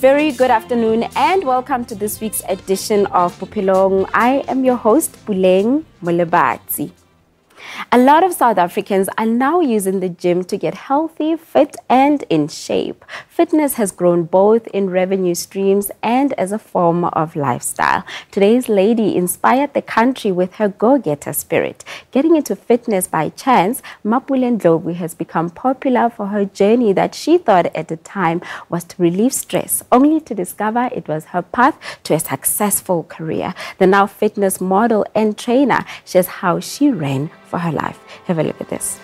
very good afternoon and welcome to this week's edition of Bophelong. I am your host, Buleng Molebatsi. A lot of South Africans are now using the gym to get healthy, fit and in shape. Fitness has grown both in revenue streams and as a form of lifestyle. Today's lady inspired the country with her go-getter spirit. Getting into fitness by chance, Mapule Ndlovu has become popular for her journey that she thought at the time was to relieve stress, only to discover it was her path to a successful career. The now fitness model and trainer shares how she ran for her life. Have a look at this.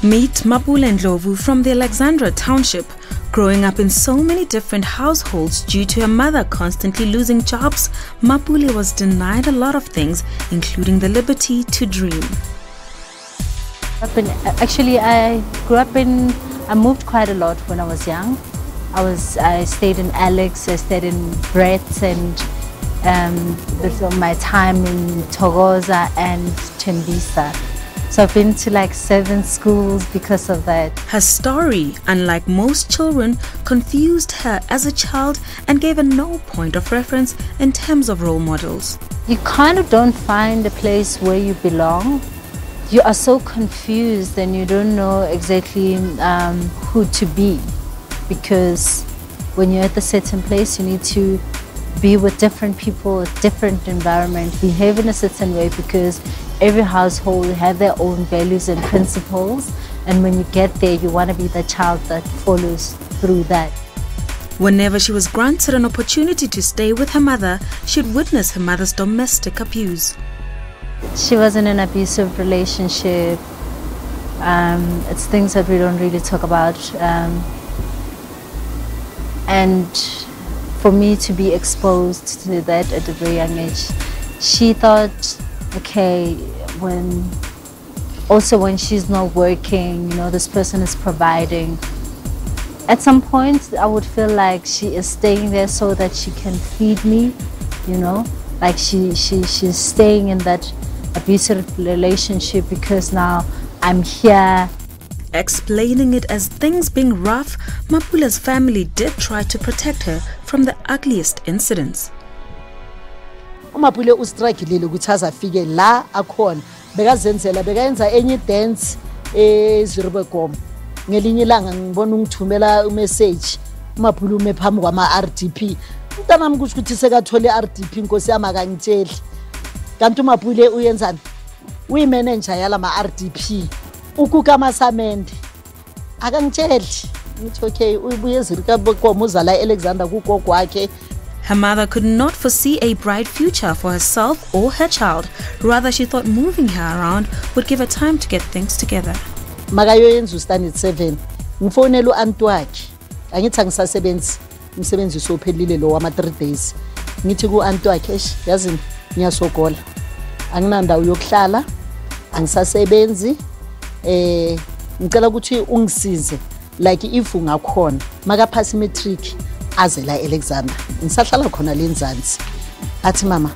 Meet Mapule Ndlovu from the Alexandra township. Growing up in so many different households due to her mother constantly losing jobs, Mapule was denied a lot of things, including the liberty to dream. I moved quite a lot when I was young. I stayed in Alex, I stayed in Brett, and this was my time in Thokoza and Tembisa. So I've been to like 7 schools because of that. Her story, unlike most children, confused her as a child and gave her no point of reference in terms of role models. You kind of don't find a place where you belong. You are so confused and you don't know exactly who to be, because when you're at a certain place you need to be with different people, a different environment, behave in a certain way, because every household have their own values and principles, and when you get there you want to be the child that follows through that. Whenever she was granted an opportunity to stay with her mother, she'd witness her mother's domestic abuse. She was in an abusive relationship. It's things that we don't really talk about, and for me to be exposed to that at a very young age, she thought, okay, when she's not working, you know, this person is providing. At some point, I would feel like she is staying there so that she can feed me, you know, like she's staying in that abusive relationship because now I'm here. Explaining it as things being rough, Mapule's family did try to protect her from the ugliest incidents. Mapule ustrugglile ukuthi azafike la akhona, bekazenzela bekayenza enye dance eZirubekom. Ngelinye ilanga ngibona ungithumela umessage, Mapule ume phambi kwama RDP. Mntanami kusho ukuthi sekathole RDP, Nkosi yami akangitsheli. Kanti Mapule uyenzani? Uyimanager yala ma RDP. Ukuka masamende akangitsheli ngithi okay ubuye eZirubekom uzala Alexander kugogo wakhe. Her mother could not foresee a bright future for herself or her child. Rather, she thought moving her around would give her time to get things together. Makayoyenza uStandard 7 ngifonela uAntu wakhe angithi angisasebenzi umsebenzi usophelile lo wama 3 days. Ngithi kuAntu wakhe yazi ngiyasogola anginandawo yokuhlala angisasebenzi ngicela ukuthi ungisize like if ungakhona makaphasa matric aze la Alexander ngisahlala khona lenzansi athi mama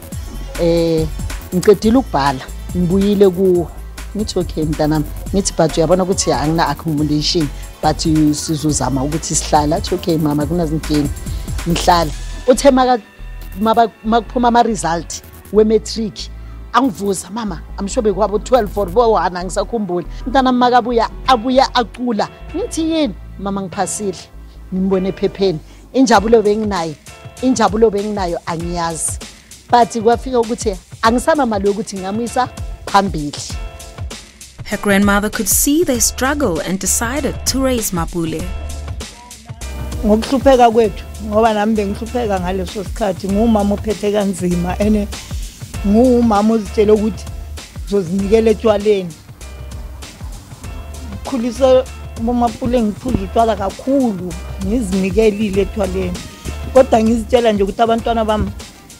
ngiqedile ukubhala ngibuyile kuwo ngithi okay mntanami ngithi but uyabona ukuthi angina accommodation but sizozama ukuthi sihlala athi okay mama kunazinkinga ngihlala uthe makuphuma ama result we matric angivuza mama amshobe kwabo 12 for 1 angisakhumbuli mntanami makabuya abuya aqula ngithi yini mama ngiphasile ngimbone ephepheni injabulo benginayo angiyazi but kwafika ukuthi angisana mali yokuthi ngamisa phambili. Her grandmother could see their struggle and decided to raise Mapule. Ngokuhlupheka kwethu ngoba nami bengihlupheka ngaleso sikhathi ngumama ophethe kanzima ene ngumama uzitshela ukuthi uzozinikela etshwaleni. Khulisa Mapule ngiphuza utshwala kakhulu ngizinikelile etshwaleni kodwa ngizitshela nje ukuthi abantwana bami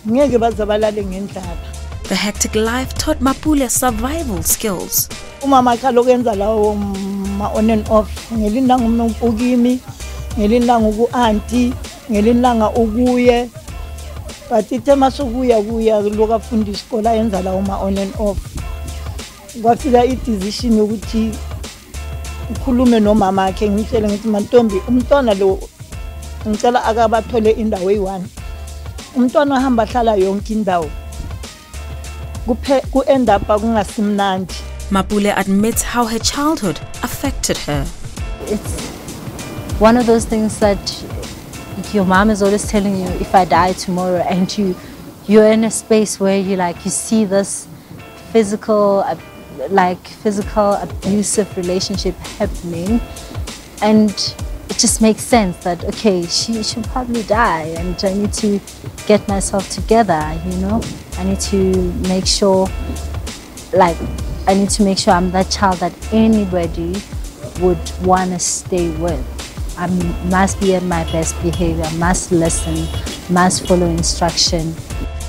ngeke bazabalale ngendlala. The hectic life taught Mapule survival skills. Umama kaloku enza lawo ma on and off, ngelindanga umnukimi, ngelindanga uku-auntie, ngelindanga ukuye, but ithe masukuya loku afunda isikole ayenza lawo ma on and off. Kwafika i-decision yokuthi ukhulume nomama wakhe ngitshele ngithi mantombi umntwana lo ngicela akabathole indawo eyi-1 umntwana ohamba hlala yonke indawo ku-end up kungasimnandi. Mapule admits how her childhood affected her. It's one of those things that your mom is always telling you, if I die tomorrow, and you're in a space where you see this physical abusive relationship happening, and it just makes sense that okay, she should probably die, and I need to get myself together, you know. I need to make sure I'm that child that anybody would want to stay with. I must be at my best behavior, must listen, must follow instruction.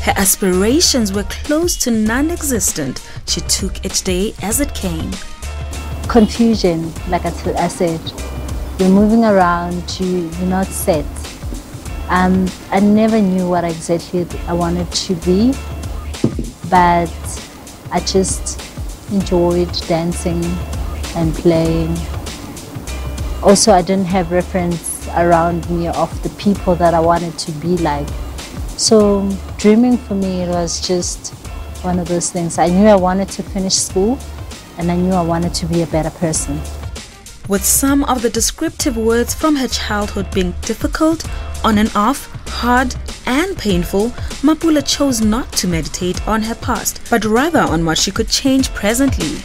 Her aspirations were close to non-existent. She took each day as it came. Confusion, like I said, you're moving around, you're not set. I never knew what exactly I wanted to be, but I just enjoyed dancing and playing. Also, I didn't have reference around me of the people that I wanted to be like. So dreaming for me, it was just one of those things. I knew I wanted to finish school, and I knew I wanted to be a better person. With some of the descriptive words from her childhood being difficult, on and off, hard and painful, Mapule chose not to meditate on her past, but rather on what she could change presently.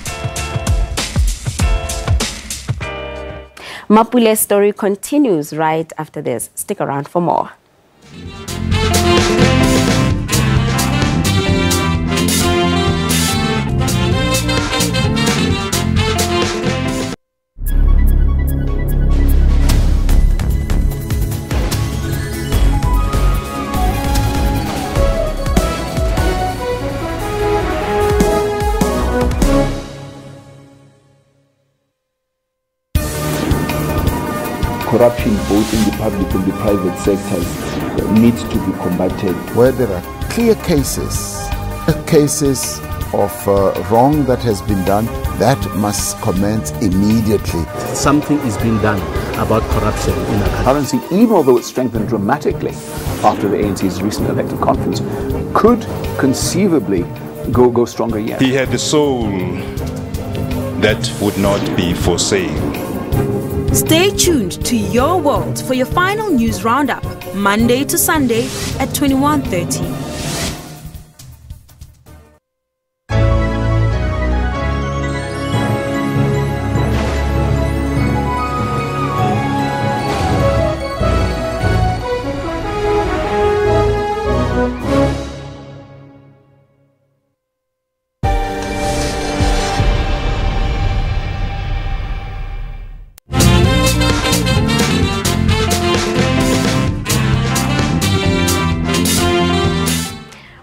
Mapule's story continues right after this. Stick around for more. Corruption both in the public and the private sectors needs to be combated. Where there are clear cases of wrong that has been done, that must commence immediately. Something is being done about corruption in our country. Currency, even although it strengthened dramatically after the ANC's recent elective conference, could conceivably go stronger yet. He had a soul that would not be for sale. Stay tuned to Your World for your final news roundup, Monday to Sunday at 21:30.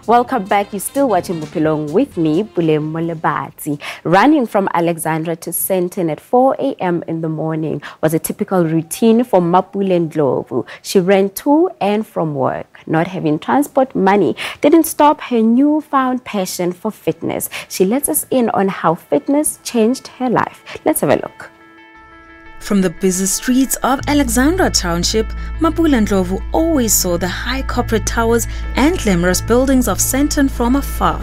Welcome back. You're still watching Bophelong with me, Bophelong Molebati. Running from Alexandra to Sandton at 4 a.m. in the morning was a typical routine for Mapule Ndlovu. She ran to and from work. Not having transport money didn't stop her newfound passion for fitness. She lets us in on how fitness changed her life. Let's have a look. From the busy streets of Alexandra Township, Mapule Ndlovu always saw the high corporate towers and glamorous buildings of Sandton from afar.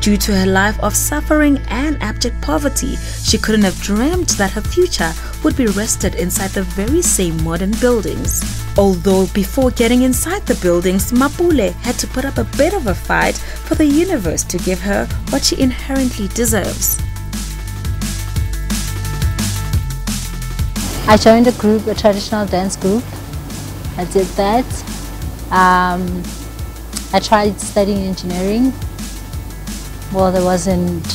Due to her life of suffering and abject poverty, she couldn't have dreamt that her future would be rested inside the very same modern buildings. Although before getting inside the buildings, Mapule had to put up a bit of a fight for the universe to give her what she inherently deserves. I joined a group, a traditional dance group. I did that. I tried studying engineering. Well, there wasn't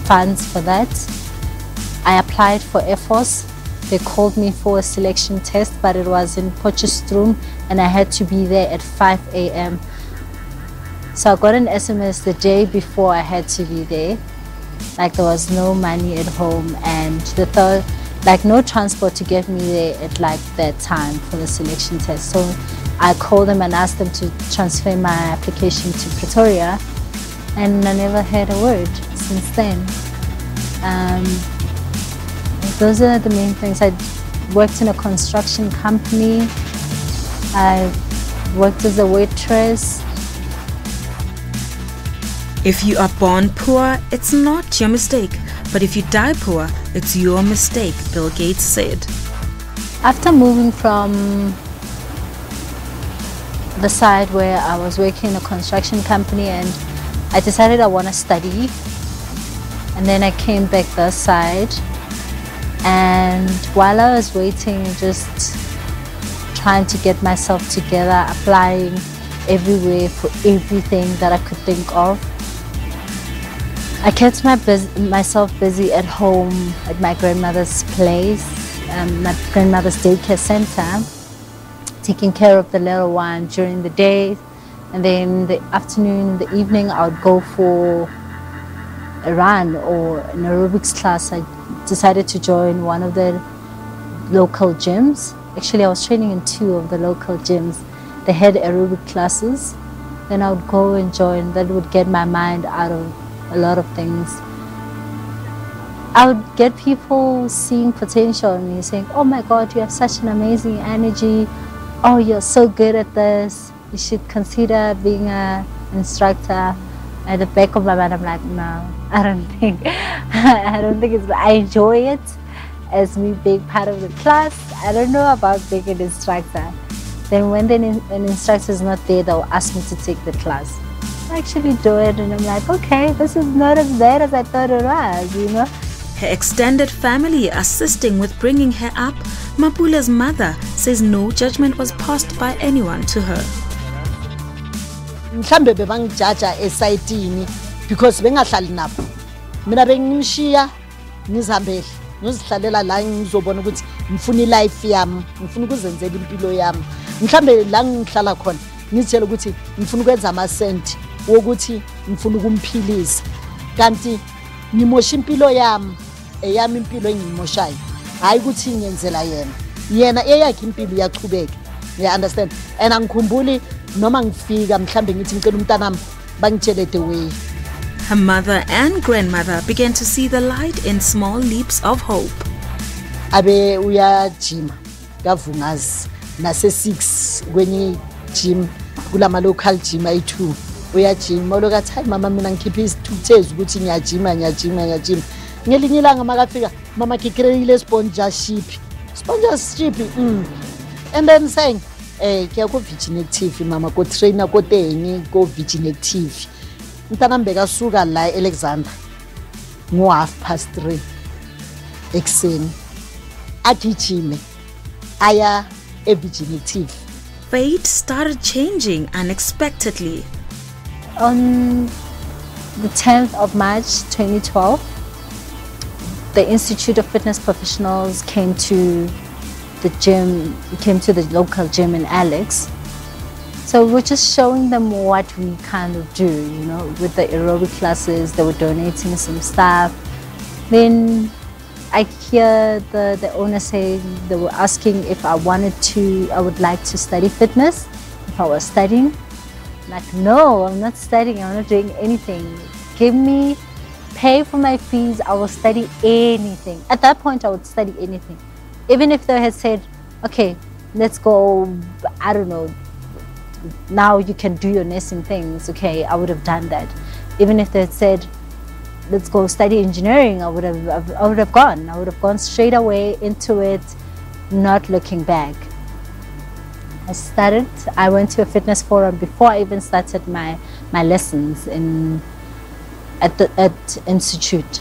funds for that. I applied for Air Force. They called me for a selection test, but it was in Potchefstroom, and I had to be there at 5 a.m. So I got an SMS the day before I had to be there. Like there was no money at home, and no transport to get me there at that time for the selection test. So I called them and asked them to transfer my application to Pretoria, and I never heard a word since then. Those are the main things. I worked in a construction company I worked as a waitress. If you are born poor, it's not your mistake. But if you die poor, it's your mistake, Bill Gates said. After moving from the side where I was working in a construction company, and I decided I want to study, and then I came back this side, and while I was waiting, just trying to get myself together, applying everywhere for everything that I could think of, I kept myself busy at home at my grandmother's place, my grandmother's daycare center, taking care of the little one during the day, and then in the afternoon, in the evening, I would go for a run or an aerobics class. I decided to join one of the local gyms. Actually, I was training in 2 of the local gyms. They had aerobic classes. Then I would go and join. That would get my mind out of a lot of things. I would get people seeing potential in me, saying, "Oh my God, you have such an amazing energy. Oh, you're so good at this. You should consider being an instructor." At the back of my mind, I'm like, no, I don't think it's, I enjoy it as me being part of the class. I don't know about being an instructor. Then when an instructor is not there, they'll ask me to take the class. I actually do it, and I'm like, okay, this is not as bad as I thought it was, you know. Her extended family assisting with bringing her up, Mapule's mother says no judgment was passed by anyone to her. Mhlambe bebangijaja esayitini because bengahlali nabo. Mina bengimshiya ngizihambele ngizihlalela la ngizobona ukuthi ngifuna ilife yami, ngifuna ukuzenzela impilo yami. Mhlambe la ngihlala khona ngizitshela ukuthi ngifuna ukwenza amasenti wokuthi ngifuna ukumphilisa. Kanti ngimosha impilo yami, eyami impilo engimoshayo. Hayi ukuthi ngiyenzela yena. Yena eyakhe impilo iyachubeka. You understand? And angikhumbuli noma ngifika mhlambe ngithi ngicela umntanami bangitshele the way. Her mother and grandmother began to see the light in small leaps of hope. Abe uyajima kavungazi nase 6 kwenye gym kulama local gym ayi2 uyajima lokathi hayi mama mina ngikhipha isithuthezi ukuthi ngiyajima ngelinye ilanga makafika mama ngikreile sponsorship and then saying ke ko Virgin Active mama ko trainer ko tenye ko Virgin Active mntana mbeka suka la Alexander ngo 3:30 ekseni agijime aya Virgin Active. Fate started changing unexpectedly. On the 10th of March 2012, the Institute of Fitness Professionals came to the gym, came to the local gym in Alex. So we're just showing them what we kind of do, you know, with the aerobic classes. They were donating some stuff. Then I hear the owner say they were asking if I would like to study fitness, if I was studying. I'm like, no, I'm not studying, I'm not doing anything. Pay for my fees, I will study anything. At that point, I would study anything. Even if they had said, okay, let's go, I don't know, now you can do your nursing things, okay, I would have done that. Even if they had said, let's go study engineering, I would have gone straight away into it, not looking back. I went to a fitness forum before I even started my lessons at Institute.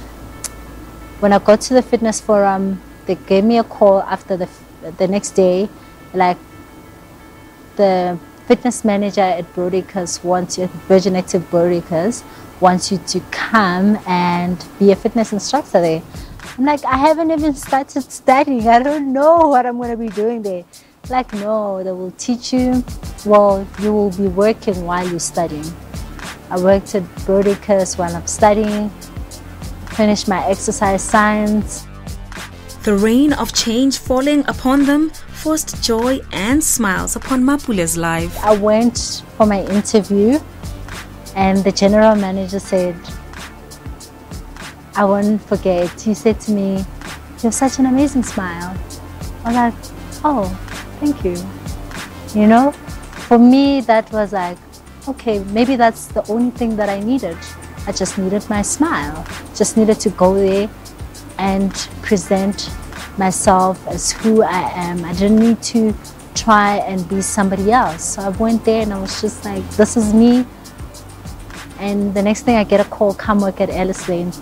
When I got to the fitness forum, they gave me a call after the next day, like the fitness manager at Broadacres Virgin Active Broadacres wants you to come and be a fitness instructor there. I'm like, I haven't even started studying. I don't know what I'm going to be doing there. Like, no, they will teach you. Well, you will be working while you're studying. I worked at Broadacres while I'm studying, finished my exercise science. The rain of change falling upon them forced joy and smiles upon Mapule's life. I went for my interview and the general manager said, I won't forget, he said to me, you have such an amazing smile. I was like, oh, thank you. you know. For me, that was like, okay, maybe that's the only thing that I needed. I just needed my smile. Just needed to go there and present myself as who I am. I didn't need to try and be somebody else. So I went there and I was just like, this is me. And the next thing I get a call, come work at Ellis Lane.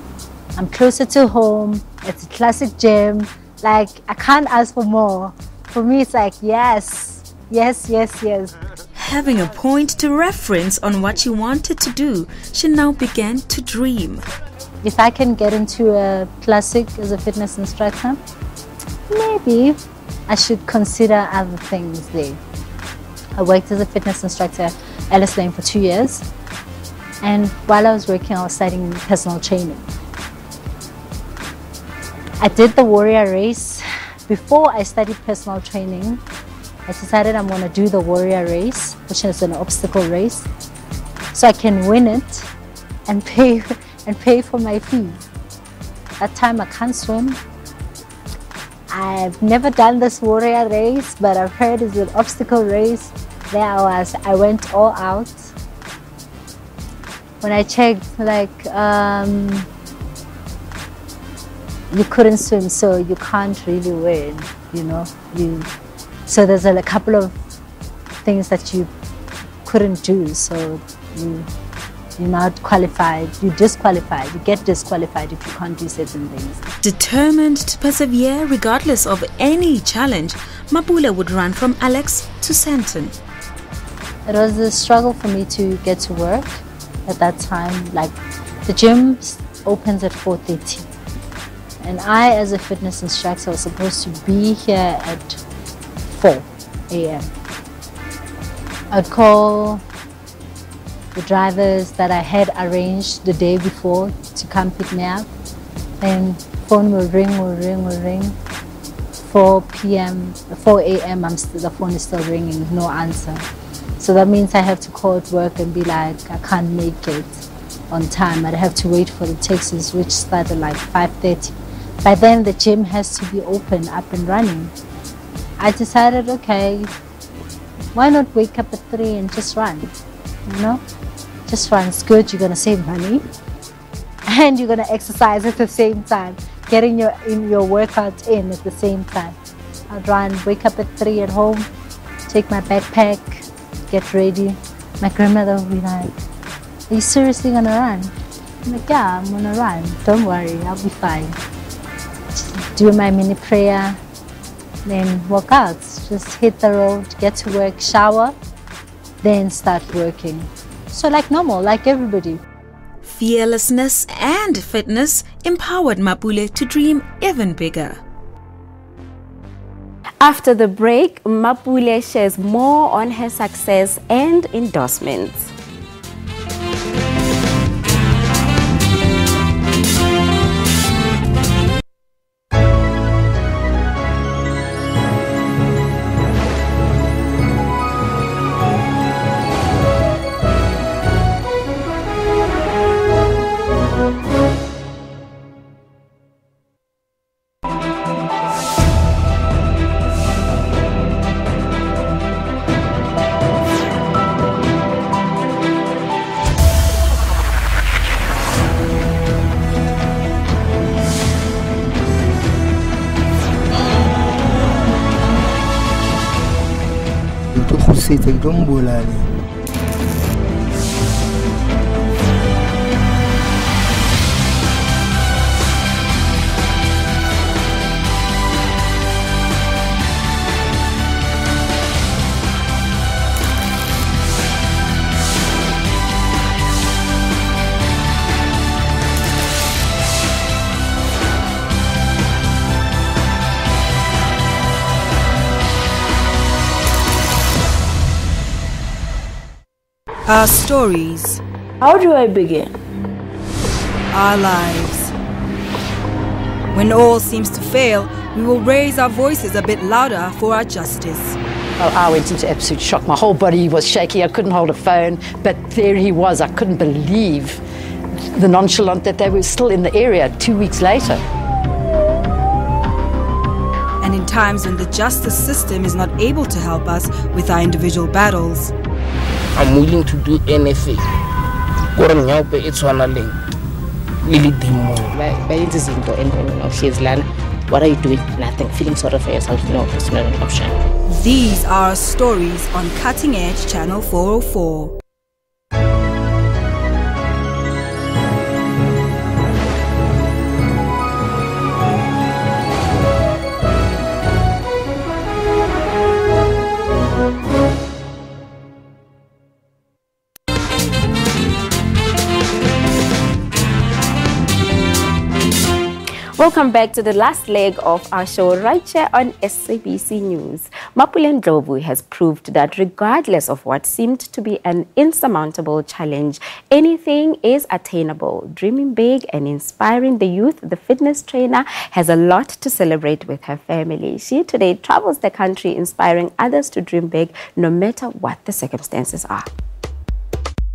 I'm closer to home. It's a classic gym. Like, I can't ask for more. For me, it's like, yes, yes, yes, yes. Having a point to reference on what she wanted to do, she now began to dream. If I can get into a classic as a fitness instructor, maybe I should consider other things there. I worked as a fitness instructor at Ellis Lane for 2 years. And while I was working, I was studying personal training. I did the warrior race. Before I studied personal training, I decided I'm going to do the warrior race, which is an obstacle race, so I can win it and pay for my fees. That time I can't swim. I've never done this warrior race, but I've heard it's an obstacle race. There I went all out. When I checked, like, you couldn't swim, so you can't really win, you know. So there's a couple of things that you couldn't do, so you're not qualified, you're disqualified, you get disqualified if you can't do certain things. Determined to persevere regardless of any challenge, Mapule would run from Alex to Sandton. It was a struggle for me to get to work at that time. Like, the gym opens at 4:30. And I, as a fitness instructor, was supposed to be here at 4 a.m. I'd call the drivers that I had arranged the day before to come pick me up. Then phone will ring. 4 a.m. the phone is still ringing, no answer. So that means I have to call at work and be like, I can't make it on time. I'd have to wait for the taxis, which start at like 5:30. By then the gym has to be open, up and running. I decided, okay, why not wake up at 3 and just run, you know? Just run, it's good, you're gonna save money and you're gonna exercise at the same time, getting your workout in at the same time. I'd run, wake up at 3 at home, take my backpack, get ready. My grandmother would be like, are you seriously gonna run? I'm like, yeah, I'm gonna run, don't worry, I'll be fine. Just do my mini prayer, then walk out, just hit the road, get to work, shower, then start working. So like normal, like everybody. Fearlessness and fitness empowered Mapule to dream even bigger. After the break, Mapule shares more on her success and endorsements. Our stories. How do I begin? Our lives. When all seems to fail, we will raise our voices a bit louder for our justice. Well, I went into absolute shock. My whole body was shaky. I couldn't hold a phone, but there he was. I couldn't believe the nonchalant that they were still in the area 2 weeks later. And in times when the justice system is not able to help us with our individual battles. I'm willing to do anything. What are you doing? Nothing. Feeling sorry for yourself? No, it's not an option. These are our stories on Cutting Edge Channel 404. Welcome back to the last leg of our show right here on SABC News. Mapule Ndlovu has proved that regardless of what seemed to be an insurmountable challenge, anything is attainable. Dreaming big and inspiring the youth, the fitness trainer has a lot to celebrate with her family. She today travels the country inspiring others to dream big no matter what the circumstances are.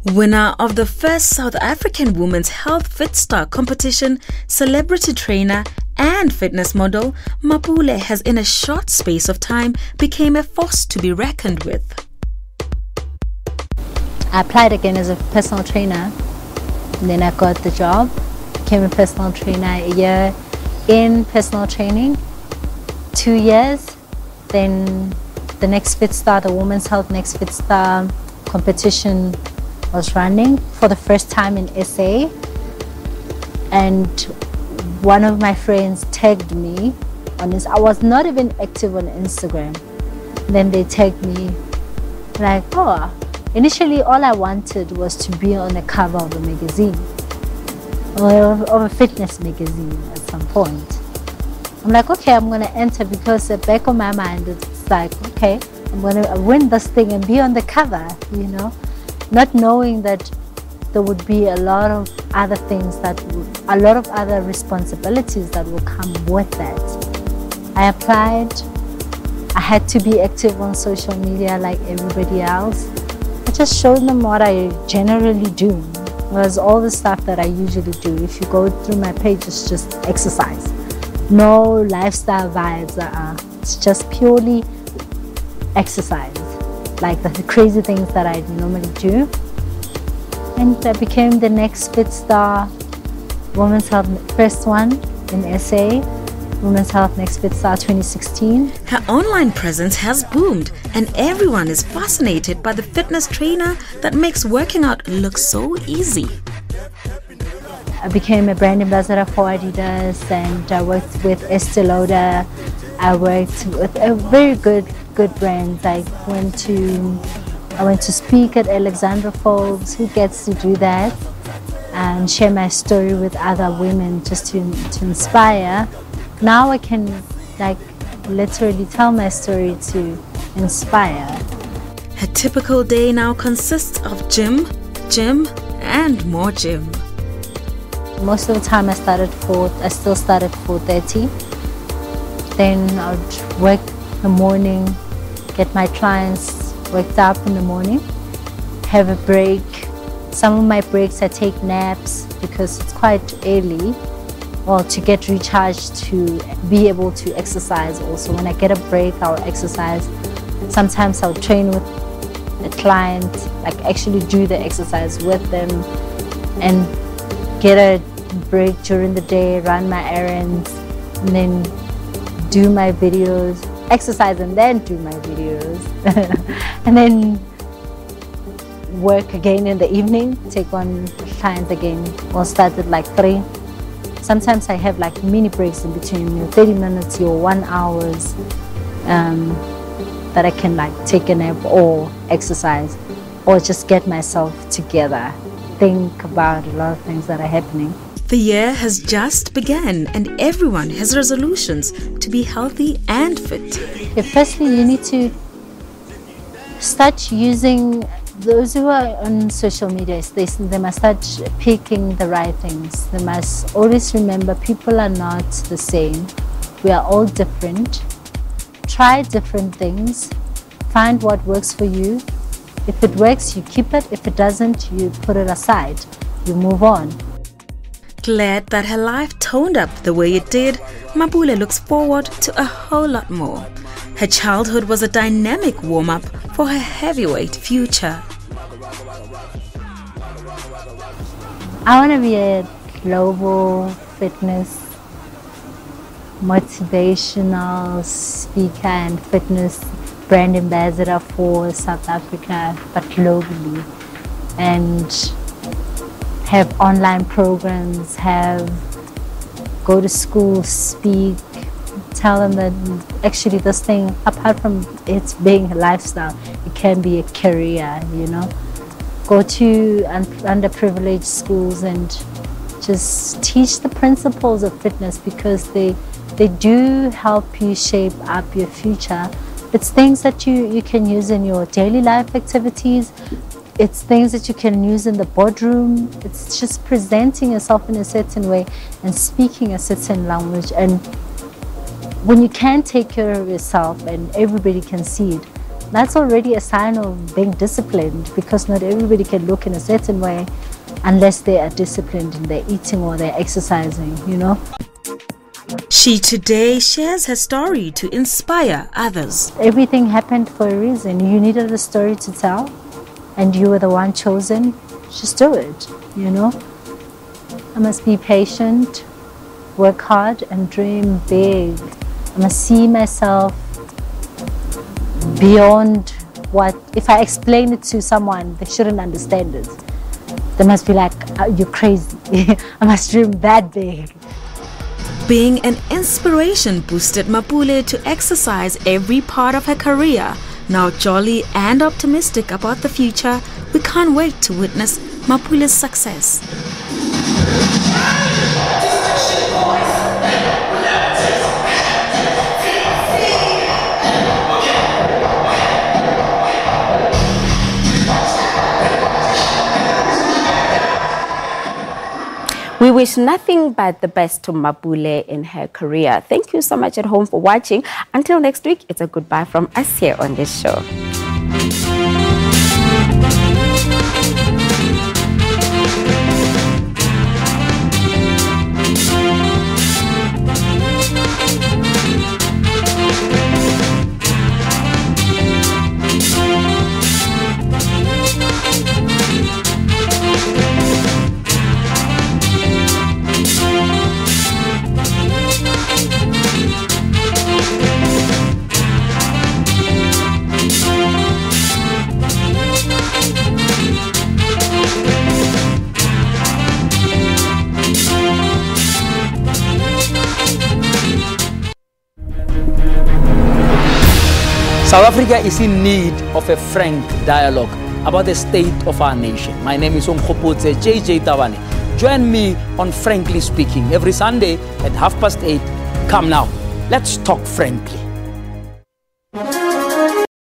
Winner of the first South African Women's Health Fit Star competition, celebrity trainer and fitness model, Mapule has in a short space of time became a force to be reckoned with. I applied again as a personal trainer, and then I got the job, became a personal trainer, a year in personal training, 2 years, then the Next Fit Star, the Women's Health Next Fit Star competition was running for the first time in SA, and one of my friends tagged me on this. I was not even active on Instagram. Then they tagged me like, oh, initially all I wanted was to be on the cover of a magazine or of a fitness magazine at some point. I'm like, okay, I'm gonna enter, because the back of my mind it's like, okay, I'm gonna win this thing and be on the cover, you know, not knowing that there would be a lot of other things a lot of other responsibilities that will come with that. I applied. I had to be active on social media like everybody else. I just showed them what I generally do. It was all the stuff that I usually do. If you go through my page, it's just exercise. No lifestyle vibes. It's just purely exercise, like the crazy things that I normally do. And I became the Next Fit Star Women's Health, first one in SA, Women's Health Next Fit Star 2016. Her online presence has boomed, and everyone is fascinated by the fitness trainer that makes working out look so easy. I became a brand ambassador for Adidas, and I worked with Estee Lauder. I worked with a very good brands. I went to speak at Alexandra Forbes. Who gets to do that and share my story with other women just to inspire. Now I can like literally tell my story to inspire. Her typical day now consists of gym, and more gym. Most of the time I still start at 4:30. Then I would work in the morning, get my clients worked up in the morning, have a break. Some of my breaks I take naps because it's quite early, well, to get recharged to be able to exercise also. When I get a break, I'll exercise. Sometimes I'll train with a client, like actually do the exercise with them, and get a break during the day, run my errands, and then do my videos, exercise and then do my videos, and then work again in the evening, take on clients again. We'll start at like 3. Sometimes I have like mini breaks in between, 30 minutes or 1 hour that I can like take a nap or exercise or just get myself together, think about a lot of things that are happening. The year has just begun and everyone has resolutions to be healthy and fit. Firstly, you need to start using, those who are on social media, they must start picking the right things. They must always remember people are not the same. We are all different. Try different things. Find what works for you. If it works, you keep it. If it doesn't, you put it aside. You move on. Glad that her life toned up the way it did, Mapule looks forward to a whole lot more. Her childhood was a dynamic warm-up for her heavyweight future. I want to be a global fitness motivational speaker and fitness brand ambassador for South Africa, but globally, and have online programs, go to school, speak, tell them that actually this thing, apart from it being a lifestyle, it can be a career, you know. Go to underprivileged schools and just teach the principles of fitness, because they do help you shape up your future. It's things that you can use in your daily life activities. It's things that you can use in the boardroom. It's just presenting yourself in a certain way and speaking a certain language. And when you can take care of yourself and everybody can see it, that's already a sign of being disciplined, because not everybody can look in a certain way unless they are disciplined in their eating or their exercising, you know. She today shares her story to inspire others. Everything happened for a reason. You needed a story to tell, and you were the one chosen. Just do it, you know. I must be patient, work hard, and dream big. I must see myself beyond what, if I explain it to someone, they shouldn't understand it. They must be like, oh, you're crazy. I must dream that big. Being an inspiration boosted Mapule to exercise every part of her career. Now jolly and optimistic about the future, we can't wait to witness Mapule's success. We wish nothing but the best to Mapule in her career. Thank you so much at home for watching. Until next week, it's a goodbye from us here on this show. South Africa is in need of a frank dialogue about the state of our nation. My name is Umkhoputse JJ Tavane. Join me on Frankly Speaking every Sunday at 8:30. Come now, let's talk frankly.